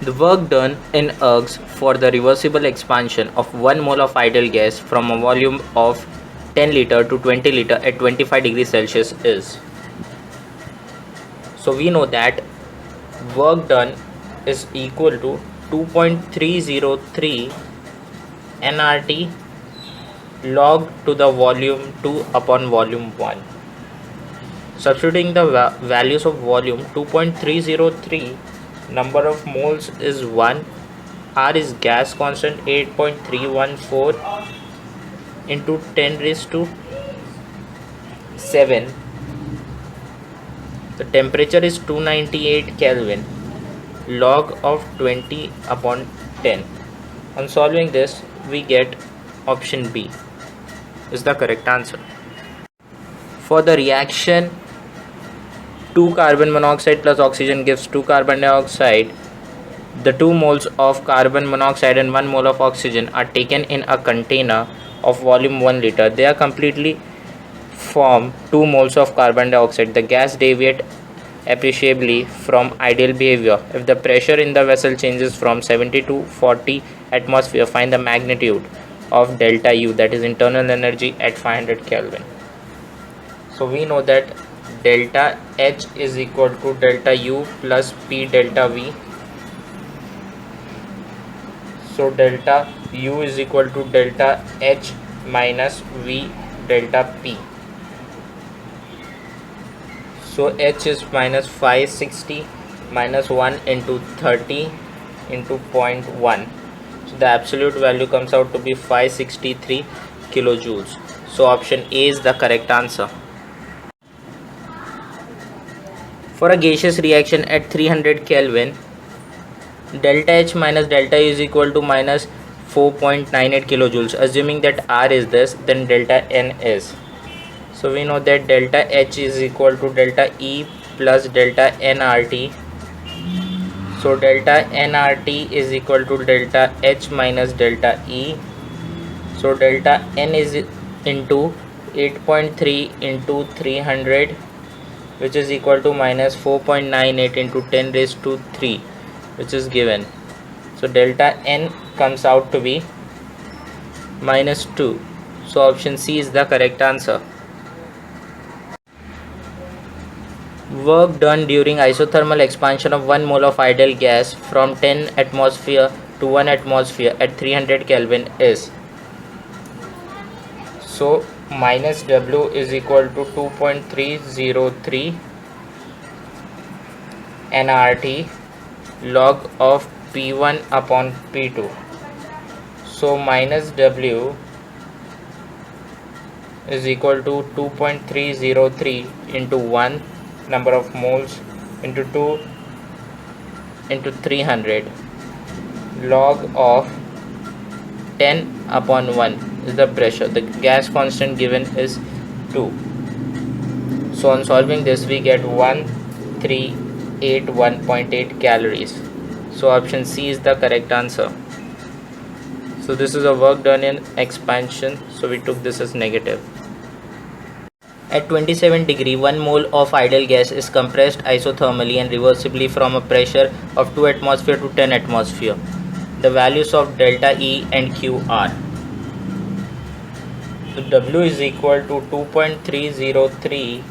The work done in ergs for the reversible expansion of 1 mole of ideal gas from a volume of 10 liter to 20 liter at 25 degrees Celsius is. So we know that work done is equal to 2.303 nRT log to the volume 2 upon volume 1. Substituting the values of volume 2.303, number of moles is 1, R is gas constant 8.314 into 10 raised to 7. The temperature is 298 Kelvin, log of 20 upon 10. On solving this, we get option B is the correct answer. For the reaction 2 carbon monoxide plus oxygen gives 2 carbon dioxide, the 2 moles of carbon monoxide and 1 mole of oxygen are taken in a container of volume 1 liter. They are completely form 2 moles of carbon dioxide. The gas deviates appreciably from ideal behavior. If the pressure in the vessel changes from 70 to 40 atmosphere, find the magnitude of delta U, that is internal energy at 500 Kelvin. So we know that delta H is equal to delta U plus P delta V. So delta U is equal to delta H minus V delta P. So H is minus 560 minus 1 into 30 into 0.1. So the absolute value comes out to be 563 kilojoules. So option A is the correct answer. For a gaseous reaction at 300 Kelvin, delta H minus delta U is equal to minus 4.98 kilojoules. Assuming that R is this, then delta N is. So we know that delta H is equal to delta E plus delta nRT. So delta nRT is equal to delta H minus delta E. So delta N is into 8.3 into 300, which is equal to minus 4.98 into 10 raised to 3, which is given. So delta N comes out to be minus 2. So option C is the correct answer. Work done during isothermal expansion of 1 mole of ideal gas from 10 atmosphere to 1 atmosphere at 300 Kelvin is. So minus W is equal to 2.303 nRT log of P1 upon P2. So minus W is equal to 2.303 into 1 number of moles into 2 into 300 log of 10 upon 1 is the pressure. The gas constant given is 2. So on solving this, we get 1381.8 calories. So option C is the correct answer. So this is a work done in expansion, so we took this as negative. At 27 degree, 1 mole of ideal gas is compressed isothermally and reversibly from a pressure of 2 atmosphere to 10 atmosphere. The values of delta E and Q are. So W is equal to 2.303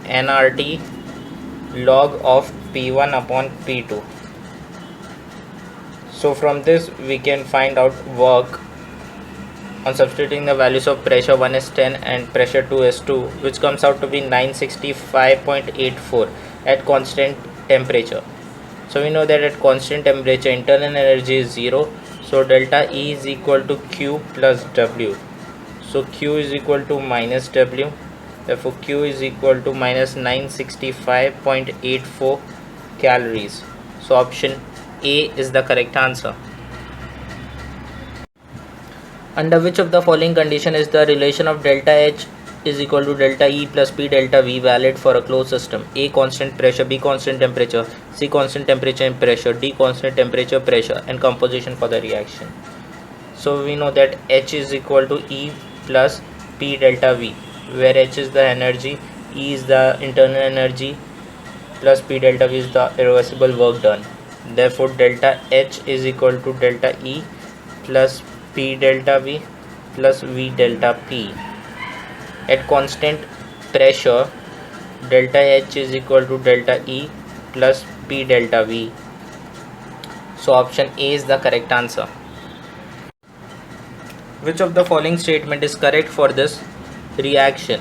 nRT log of P1 upon P2. So from this we can find out work on substituting the values of pressure 1 is 10 and pressure 2 is 2, which comes out to be 965.84 at constant temperature. So we know that at constant temperature internal energy is 0. So delta E is equal to Q plus W. So Q is equal to minus W. Therefore Q is equal to minus 965.84 calories. So option A is the correct answer. Under which of the following condition is the relation of delta H is equal to delta E plus P delta V valid for a closed system? A constant pressure, B constant temperature, C constant temperature and pressure, D constant temperature, pressure, and composition for the reaction. So we know that H is equal to E plus P delta V, where H is the energy, E is the internal energy, plus P delta V is the irreversible work done. Therefore delta H is equal to delta E plus P delta V plus V delta P. At constant pressure, delta H is equal to delta E plus P delta V. So option A is the correct answer. Which of the following statement is correct for this reaction?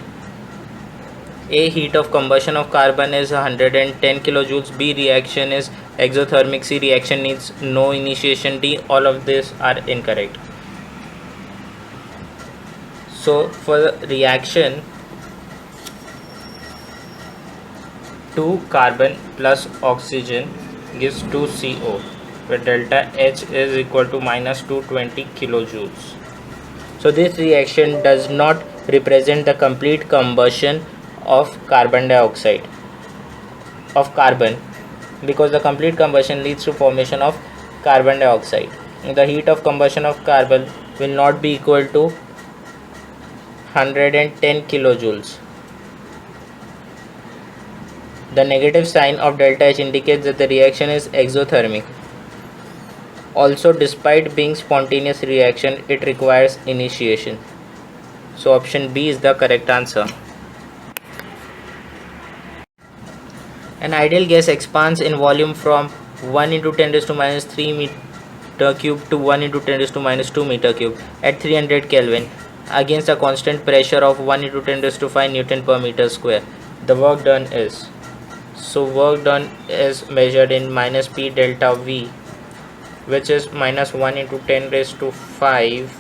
A. Heat of combustion of carbon is 110 kilojoules. B. Reaction is exothermic. C. Reaction needs no initiation. D. All of these are incorrect. So for the reaction, 2 carbon plus oxygen gives 2 CO, where delta H is equal to minus 220 kilojoules. So this reaction does not represent the complete combustion of carbon dioxide of carbon, because the complete combustion leads to formation of carbon dioxide. The heat of combustion of carbon will not be equal to 110 kilojoules. The negative sign of delta H indicates that the reaction is exothermic. Also, despite being spontaneous reaction, it requires initiation. So option B is the correct answer. An ideal gas expands in volume from 1 into 10 raised to minus 3 meter cube to 1 into 10 raised to minus 2 meter cube at 300 Kelvin against a constant pressure of 1 into 10 raised to 5 Newton per meter square. The work done is, so work done is measured in minus P delta V, which is minus 1 into 10 raised to 5,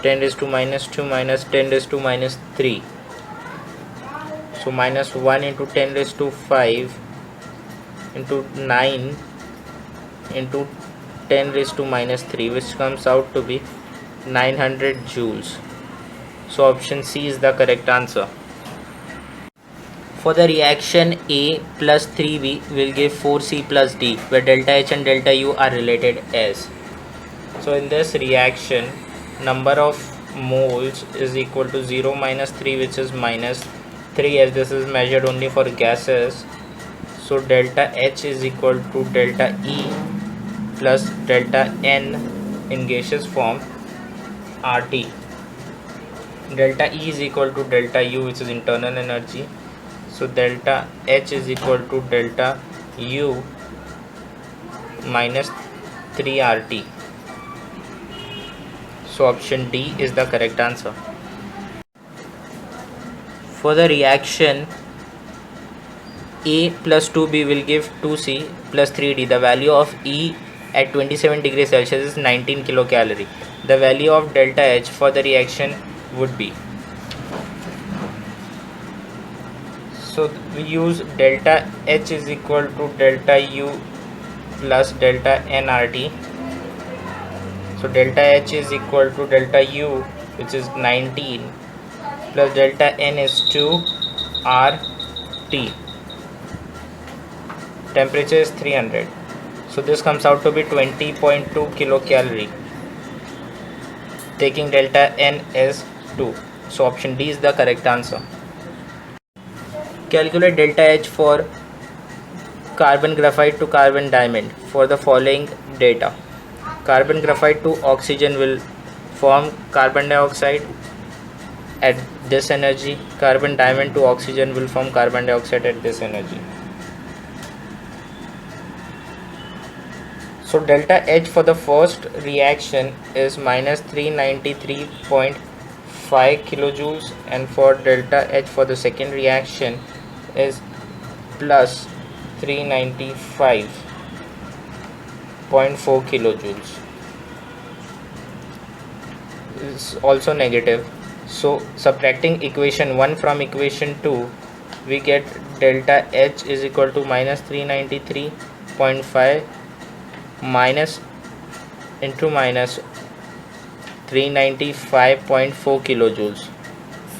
10 raised to minus 2 minus 10 raised to minus 3. So minus 1 into 10 raised to 5 into 9 into 10 raised to minus 3, which comes out to be 900 joules. So option C is the correct answer. For the reaction, A plus 3B will give 4C plus D, where delta H and delta U are related as. So in this reaction, number of moles is equal to 0 minus 3, which is minus 3, as this is measured only for gases. So delta H is equal to delta E plus delta N in gaseous form RT. Delta E is equal to delta U, which is internal energy. So delta H is equal to delta U minus 3 RT. So option D is the correct answer. For the reaction, A plus 2B will give 2C plus 3D. The value of E at 27 degrees Celsius is 19 kilocalorie. The value of delta H for the reaction would be, so we use delta H is equal to delta U plus delta nRT. So delta H is equal to delta U, which is 19, plus delta N is 2 RT. Temperature is 300. So this comes out to be 20.2 kilocalorie, taking delta N as 2. So option D is the correct answer. Calculate delta H for carbon graphite to carbon diamond for the following data. Carbon graphite to oxygen will form carbon dioxide at this energy. Carbon diamond to oxygen will form carbon dioxide at this energy. So delta H for the first reaction is minus 393.5 kilojoules, and for delta H for the second reaction is plus 395.4 kilojoules. Is also negative. So subtracting equation 1 from equation 2, we get delta H is equal to minus 393.5 minus into minus 395.4 kilojoules.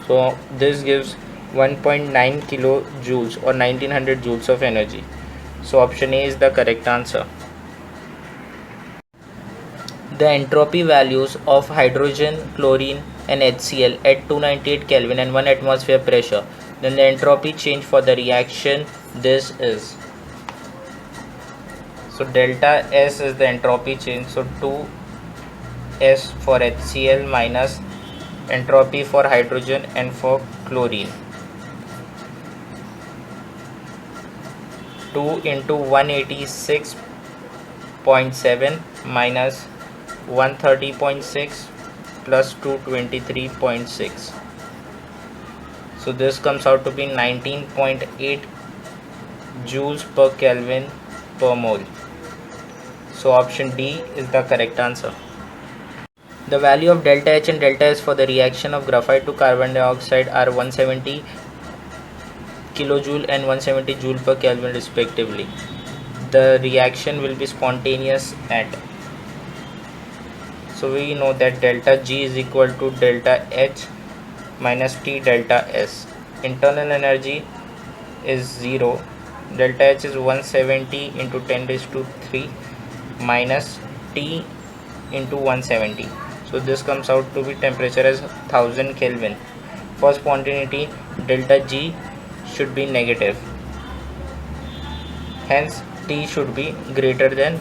So this gives 1.9 kilojoules or 1900 joules of energy. So option A is the correct answer. The entropy values of hydrogen, chlorine and HCl at 298 Kelvin and 1 atmosphere pressure. Then the entropy change for the reaction this is. So delta S is the entropy change. So 2S for HCl minus entropy for hydrogen and for chlorine. 2 into 186.7 minus 130.6 plus 223.6. So this comes out to be 19.8 joules per Kelvin per mole. So option D is the correct answer. The value of delta H and delta S for the reaction of graphite to carbon dioxide are 170 kilojoule and 170 joule per Kelvin respectively. The reaction will be spontaneous at. So we know that delta G is equal to delta H minus T delta S. Internal energy is 0. Delta H is 170 into 10 raised to 3 minus T into 170. So this comes out to be temperature as 1000 Kelvin. For spontaneity, delta G should be negative. Hence T should be greater than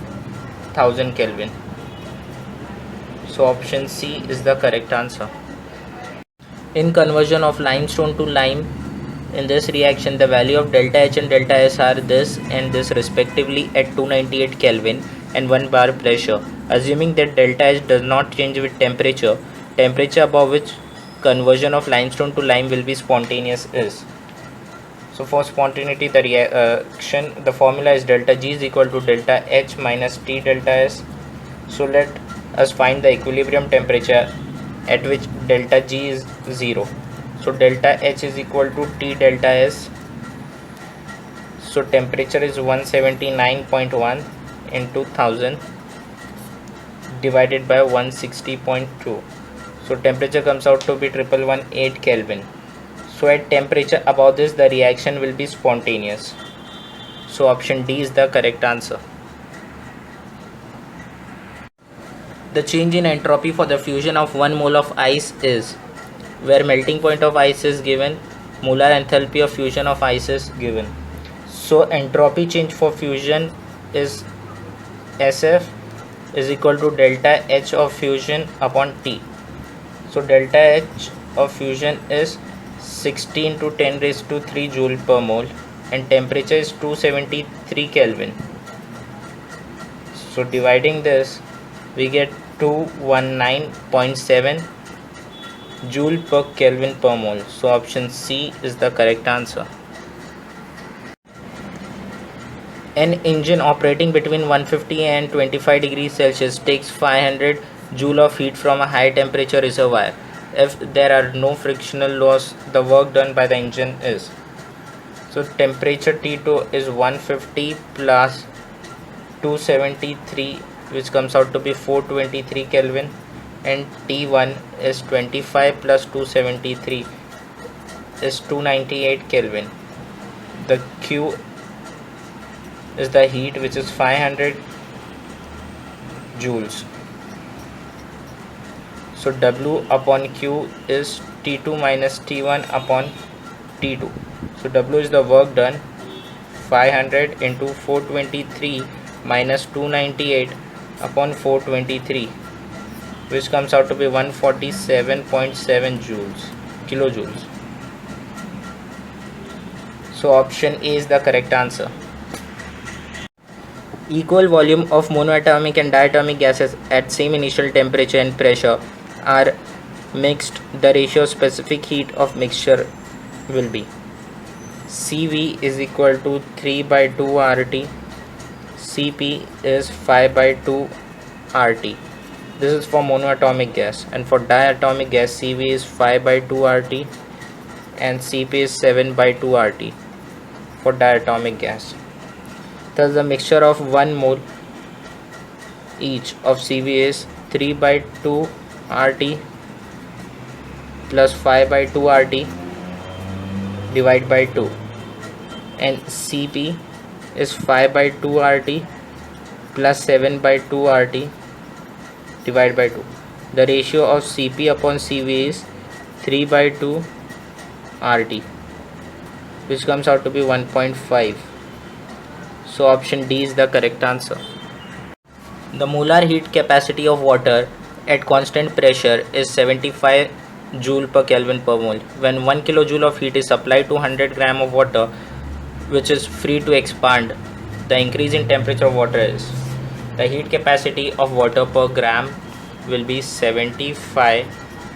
1000 Kelvin. So option C is the correct answer. In conversion of limestone to lime, in this reaction the value of delta H and delta S are this and this respectively at 298 Kelvin and 1 bar pressure. Assuming that delta H does not change with temperature, temperature above which conversion of limestone to lime will be spontaneous is. So for spontaneity, the reaction, the formula is delta G is equal to delta H minus T delta S. So let us find the equilibrium temperature at which delta G is 0. So delta H is equal to T delta S. So temperature is 179.1 into 1000 divided by 160.2. So temperature comes out to be 1118 Kelvin. So at temperature above this, the reaction will be spontaneous. So option D is the correct answer. The change in entropy for the fusion of 1 mole of ice is, where melting point of ice is given, molar enthalpy of fusion of ice is given. So entropy change for fusion is SF is equal to delta H of fusion upon T. So delta H of fusion is 16 to 10 raised to 3 joule per mole and temperature is 273 Kelvin. So dividing this, we get 219.7 joule per Kelvin per mole. So option C is the correct answer. An engine operating between 150 and 25 degrees Celsius takes 500 joule of heat from a high temperature reservoir. If there are no frictional loss, the work done by the engine is. So temperature T2 is 150 plus 273, which comes out to be 423 Kelvin, and T1 is 25 plus 273 is 298 Kelvin. The Q is the heat, which is 500 joules. So W upon Q is T2 minus T1 upon T2. So W is the work done, 500 into 423 minus 298 upon 423, which comes out to be 147.7 kilojoules. So option A is the correct answer. Equal volume of monoatomic and diatomic gases at same initial temperature and pressure are mixed. The ratio of specific heat of mixture will be CV is equal to 3 by 2 RT, CP is 5 by 2 RT. This is for monoatomic gas, and for diatomic gas CV is 5 by 2 RT and CP is 7 by 2 RT for diatomic gas. Thus the mixture of 1 mole each of CV is 3 by 2 RT plus 5 by 2 RT divided by 2, and CP is 5 by 2 RT plus 7 by 2 RT divided by 2. The ratio of CP upon CV is 3 by 2 RT, which comes out to be 1.5. So option D is the correct answer. The molar heat capacity of water at constant pressure is 75 joule per Kelvin per mole. When 1 kilojoule of heat is supplied to 100 gram of water, which is free to expand, the increase in temperature of water is. The heat capacity of water per gram will be 75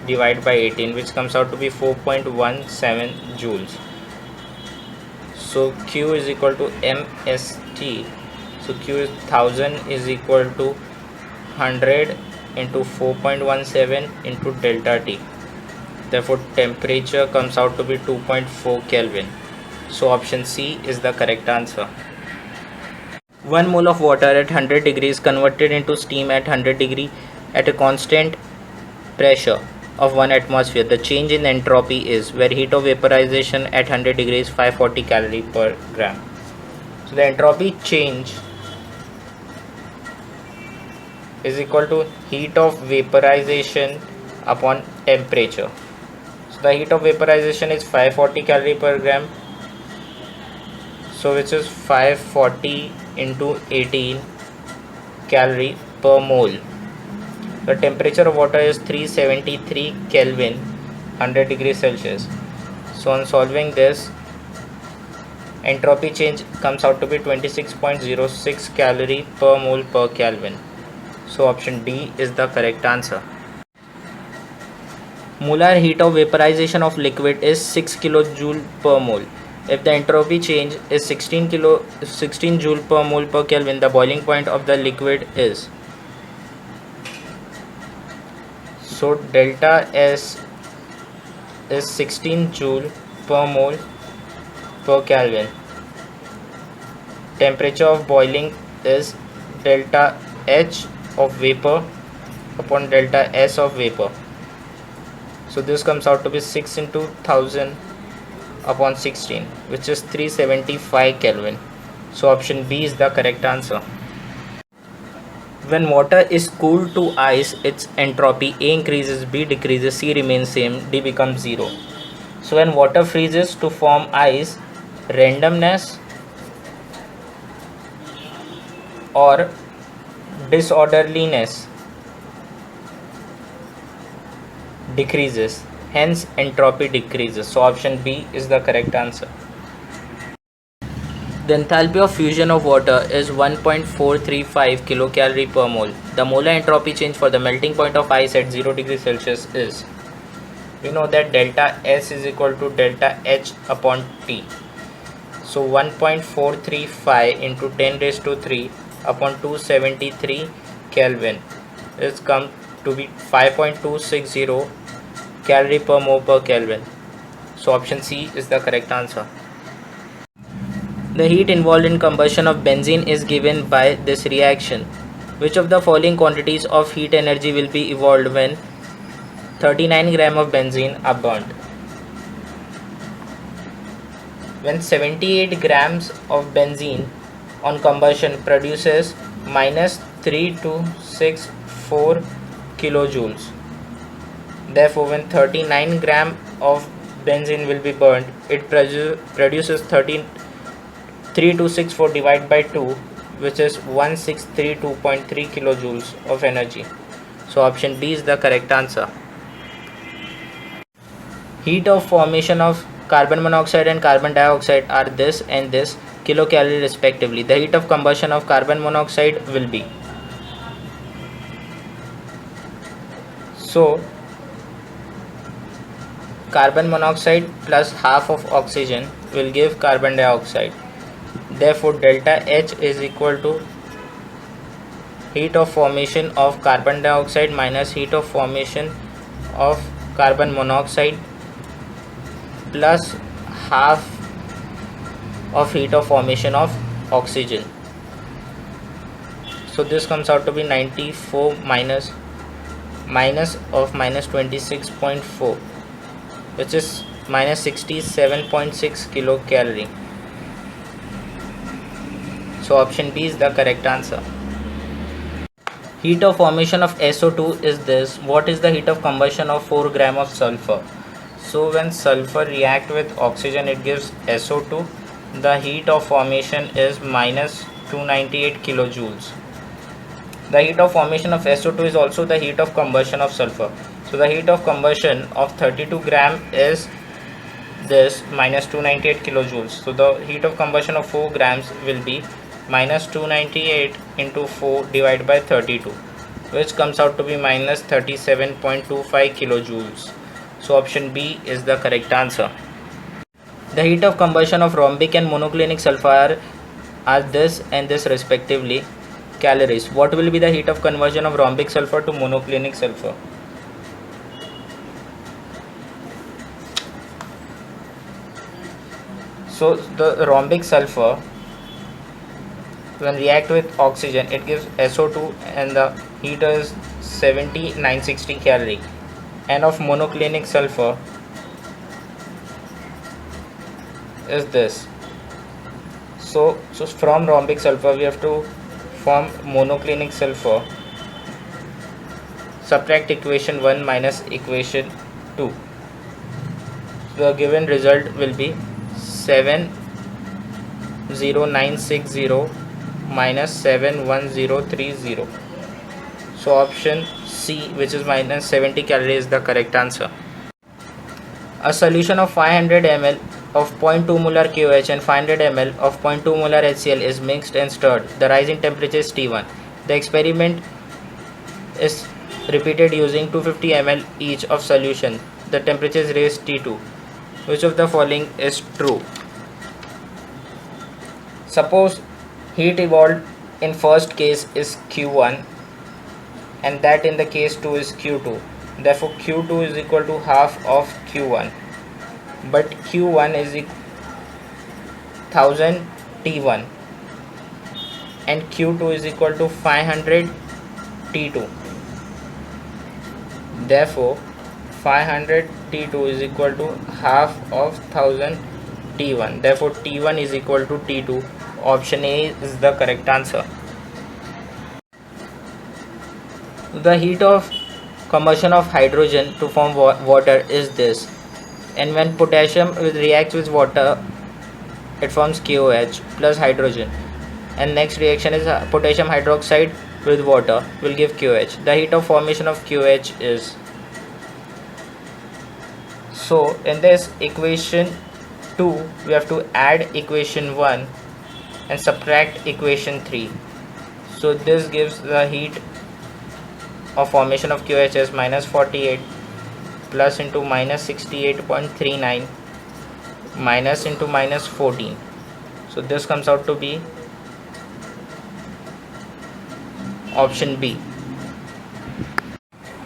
divided by 18, which comes out to be 4.17 joules. So Q is equal to MST. So Q is 1000 is equal to 100 into 4.17 into delta T. Therefore temperature comes out to be 2.4 Kelvin. So option C is the correct answer. 1 mole of water at 100 degrees converted into steam at 100 degree at a constant pressure of 1 atmosphere. The change in entropy is, where heat of vaporization at 100 degrees 540 calorie per gram. So the entropy change is equal to heat of vaporization upon temperature. So the heat of vaporization is 540 calorie per gram. So which is 540 into 18 calorie per mole. The temperature of water is 373 Kelvin, 100 degrees Celsius. So on solving this, entropy change comes out to be 26.06 calorie per mole per Kelvin. So option D is the correct answer. Molar heat of vaporization of liquid is 6 kilojoule per mole. If the entropy change is 16 joule per mole per Kelvin, the boiling point of the liquid is. So delta S is 16 joule per mole per Kelvin. Temperature of boiling is delta H of vapor upon delta S of vapor. So this comes out to be 6 into 1000 upon 16, which is 375 Kelvin. So option B is the correct answer. When water is cooled to ice, its entropy A increases, B decreases, C remains same, D becomes 0. So when water freezes to form ice, randomness or disorderliness decreases, hence entropy decreases. So option B is the correct answer. The enthalpy of fusion of water is 1.435 kilocalorie per mole. The molar entropy change for the melting point of ice at 0 degrees Celsius is. We know that delta S is equal to delta H upon T. So 1.435 into 10 raised to 3 upon 273 Kelvin is come to be 5.260 calorie per mole per Kelvin. So option C is the correct answer. The heat involved in combustion of benzene is given by this reaction. Which of the following quantities of heat energy will be evolved when 39 gram of benzene are burnt? When 78 grams of benzene on combustion produces minus 3264 kilojoules. Therefore, when 39 gram of benzene will be burnt, it produces 3264 divided by 2, which is 1632.3 kilojoules of energy. So option D is the correct answer. Heat of formation of carbon monoxide and carbon dioxide are this and this kilocalorie respectively. The heat of combustion of carbon monoxide will be. So carbon monoxide plus half of oxygen will give carbon dioxide. Therefore delta H is equal to heat of formation of carbon dioxide minus heat of formation of carbon monoxide plus half of heat of formation of oxygen. So this comes out to be 94 minus of minus 26.4, which is minus 67.6 kilocalorie. So option B is the correct answer. Heat of formation of SO2 is this. What is the heat of combustion of 4 gram of sulfur? So when sulfur react with oxygen, it gives SO2. The heat of formation is minus 298 kilojoules. The heat of formation of SO2 is also the heat of combustion of sulfur. So the heat of combustion of 32 gram is this minus 298 kilojoules. So the heat of combustion of 4 grams will be minus 298 into 4 divided by 32, which comes out to be minus 37.25 kilojoules. So option B is the correct answer. The heat of combustion of rhombic and monoclinic sulfur are this and this respectively calories. What will be the heat of conversion of rhombic sulfur to monoclinic sulfur? So the rhombic sulfur, when react with oxygen, it gives SO2 and the heat is 7960 calorie. And of monoclinic sulfur is this. So from rhombic sulfur we have to form monoclinic sulfur. Subtract equation 1 minus equation 2. The given result will be 70960 minus 71030. So option C, which is minus 70 calories, is the correct answer. A solution of 500 ml of 0.2 molar KOH and 500 ml of 0.2 molar HCl is mixed and stirred. The rising temperature is T1. The experiment is repeated using 250 ml each of solution. The temperature is raised T2. Which of the following is true? Suppose heat evolved in first case is Q1 and that in the case 2 is Q2. Therefore Q2 is equal to half of Q1. But Q1 is 1000 T1 and Q2 is equal to 500 T2. Therefore 500 T2 is equal to half of 1000 T1. Therefore T1 is equal to T2. Option A is the correct answer. The heat of combustion of hydrogen to form water is this. And when potassium reacts with water, it forms KOH plus hydrogen. And next reaction is potassium hydroxide with water will give KOH. The heat of formation of KOH is. So in this equation 2, we have to add equation 1 and subtract equation 3. So this gives the heat of formation of QH as minus 48 plus into minus 68.39 minus into minus 14. So this comes out to be option B.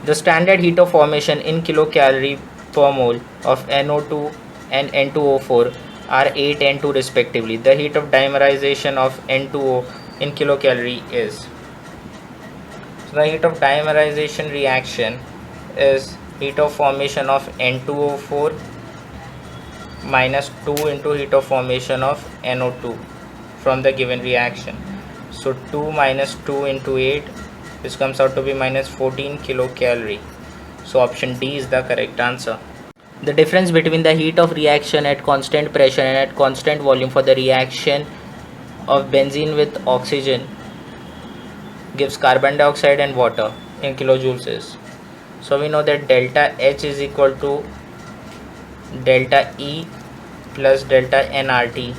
The standard heat of formation in kilocalorie per mole of NO2 and N2O4 are 8 and 2 respectively. The heat of dimerization of N2O in kilocalorie is. So the heat of dimerization reaction is heat of formation of N2O4 minus 2 into heat of formation of NO2 from the given reaction. So 2 minus 2 into 8, which comes out to be minus 14 kilocalorie. So option D is the correct answer. The difference between the heat of reaction at constant pressure and at constant volume for the reaction of benzene with oxygen gives carbon dioxide and water in kilojoules is. So we know that delta H is equal to delta E plus delta nRT.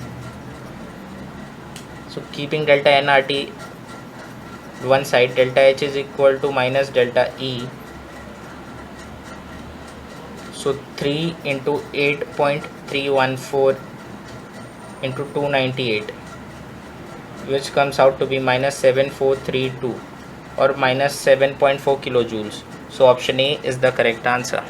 So keeping delta nRT one side, delta H is equal to minus delta E. So 3 into 8.314 into 298, which comes out to be minus 7432 or minus 7.4 kilojoules. So option A is the correct answer.